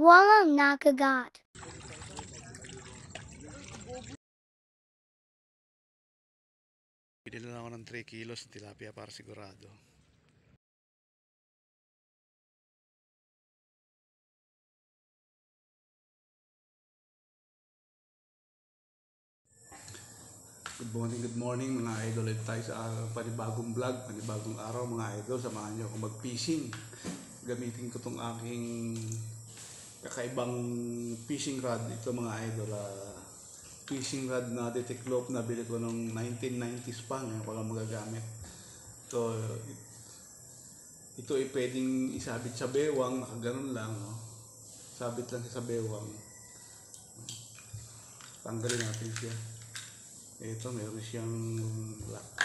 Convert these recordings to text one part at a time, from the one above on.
Walang nakagat. Bili lang ako ng 3 kilos ng tilapia para sigurado. Good morning mga idol. Ito tayo sa panibagong vlog, panibagong araw mga idol. Samahan nyo ako mag-fishing. Gamitin ko itong aking kakaibang fishing rod. Ito mga idol, fishing rod na Detiklop na bili ko noong 1990s pa. Ngayon ko lang magagamit. So, ito ay pwedeng isabit sa bewang, nakaganon lang. No? Sabit lang sa bewang. Tanggalin natin siya. Ito, meron siyang lock.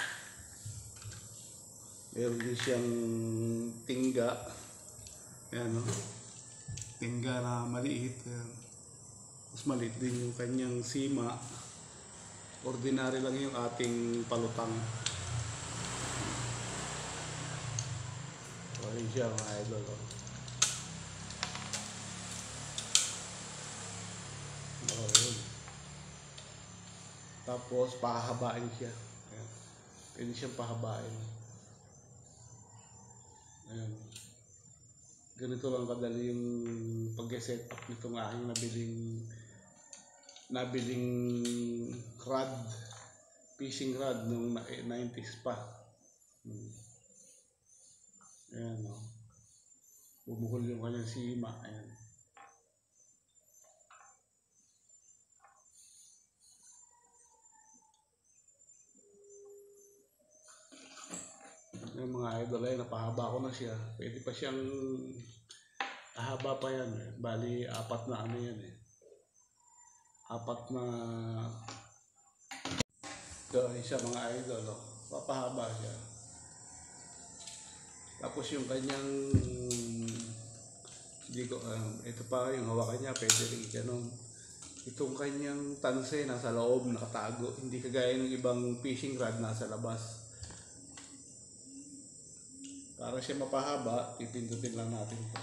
Meron din siyang tingga. Ayan, no? Tingga na maliit. Ayan. Mas maliit din yung kanyang sima. Ordinary lang yung ating palutang. So, yun siya mga idol. Oh, yun. Tapos pahabain siya. Ayan. Pwede siyang pahabain. Ayan. Ganito lang kadali yung pag-set up nitong aking nabiling rod, fishing rod nung 90s pa. Ayan, no? Bumuhol yung kanyang sima. Ayan. Yung mga idol ay napahaba ko na siya. Pwede pa siyang haba pa yan eh. Bali, 4 na ano yan eh. 4 na ito siya mga idol. Oh. Papahaba siya. Tapos yung kanyang ito pa yung hawakan niya. Pwede rin ganun. Itong kanyang tanse nasa loob, nakatago. Hindi kagaya ng ibang fishing rod nasa labas. Para siya mapahaba, pipindutin lang natin ito.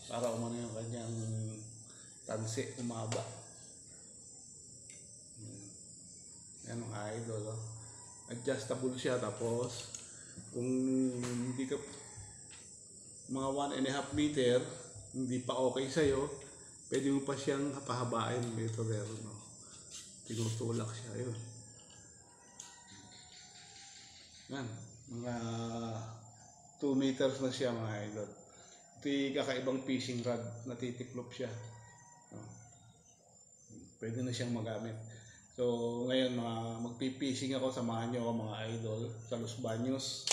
Para umano yung kanyang tansi, umaba. Yan ang idol. Oh. Adjustable siya. Tapos, kung hindi ka mga 1.5 meter, hindi pa okay sa'yo, pwede mo pa siyang pahabain. Ito meron. No? Tinutulak siya. Yun. Yan. Mga 2 meters na siya mga idol. Ito yung kakaibang fishing rod, natitiklop siya. Pwede na siyang magamit. So ngayon magpipishing ako, samahan niyo ako mga idol sa Los Baños.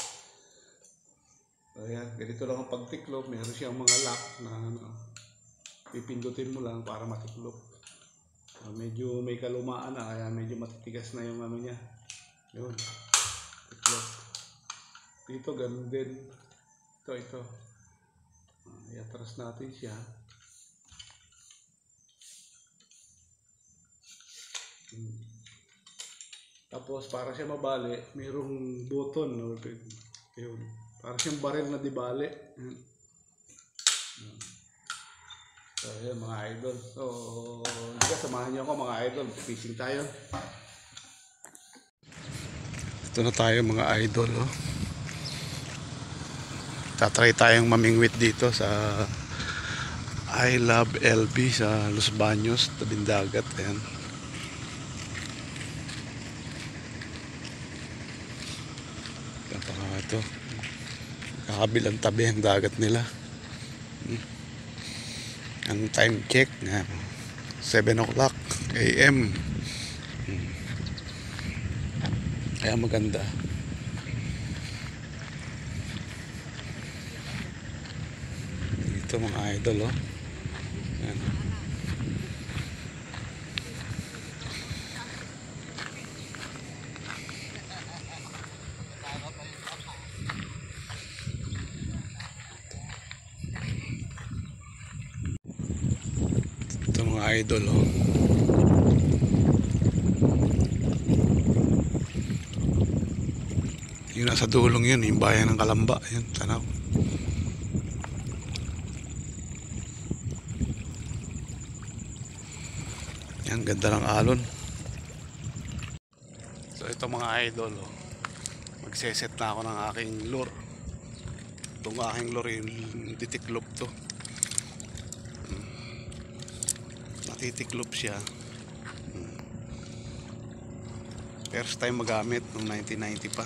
Ayan, ganito lang ang pagtiklop. Meron siyang mga lock na pipindutin mo lang para matiklop. Medyo may kalumaan na, kaya medyo matitigas na yung ano niya. Yun, tiklop. Dito ganun din. Ito. I-atras natin siya. Tapos para siya mabali, mayroong button. No? Yun. Para siyang baril na di bali. So yun mga idol. So samahan niyo ako mga idol. Fishing tayo. Ito na tayo mga idol. Oh. Tatry tayong mamingwit dito sa I Love LB sa Los Baños, tabing dagat. Ayan. Ito. Kakabilang tabi ang dagat nila. Ang time check na 7 o'clock AM. Kaya maganda. Ito mga idol. Oh. Ayan. Ito mga idol. Oh. Yung nasa dulong yun, yung bayan ng Kalamba. Yun, tanaw. Ang ganda ng alon. So ito mga idol, oh. Magseset na ako ng aking lure. Itong aking lure yung titiklob to. Natitiklob siya. First time magamit noong 1990 pa.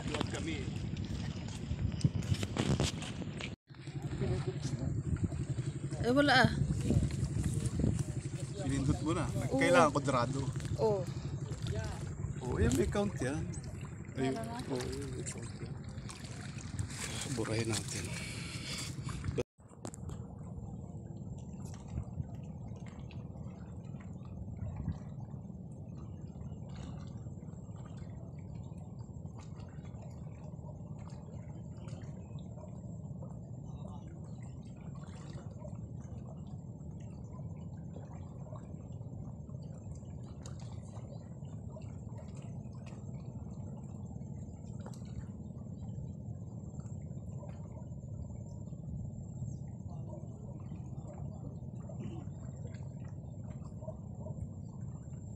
Vlog kami. Wala ah. Sinindot mo na. Kailangan kwadrado. Oo. Oo, yan may count yan. Ayun. Oo, may count yan. Burahin natin.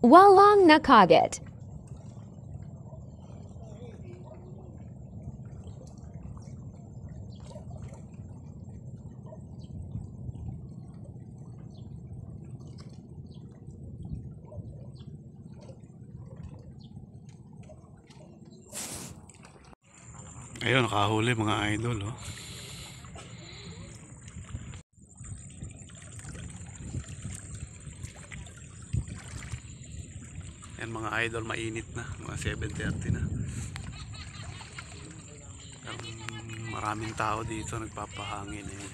Walang nakagat. Ayun, nakahuli mga idol, oh. Yan mga idol, mainit na, mga 7:30 na. Maraming tao dito nagpapahangin, eh.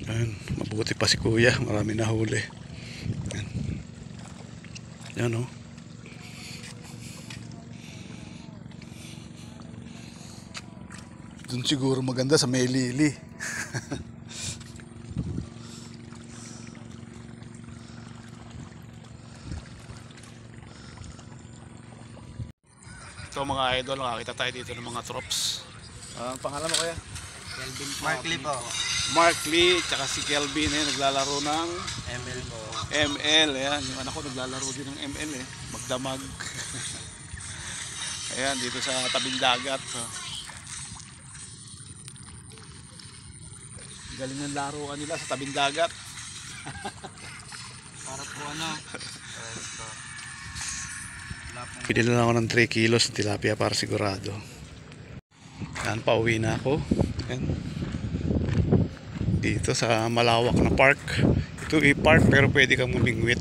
Yan, mabuti pa si kuya, marami nahuli. Yan. Yan, oh. Doon siguro maganda sa may lili. Ito mga idol, nakakita tayo dito ng mga trops. Ang pangalan mo kaya? Kelvin po. Mark Lee po. Mark Lee, tsaka si Kelvin, eh, naglalaro ng ML po. ML. Ayan, yung anak ko naglalaro din ng ML, eh. Magdamag. Ayan, dito sa tabing dagat. Galing ng laruan nila sa tabing dagat. Para po ano. Pinili na ako ng 3 kilos ng tilapia para sigurado. Yan, pauwi na ako. Yan. Dito sa malawak na park. Ito ay park pero pwede kang mamingwit.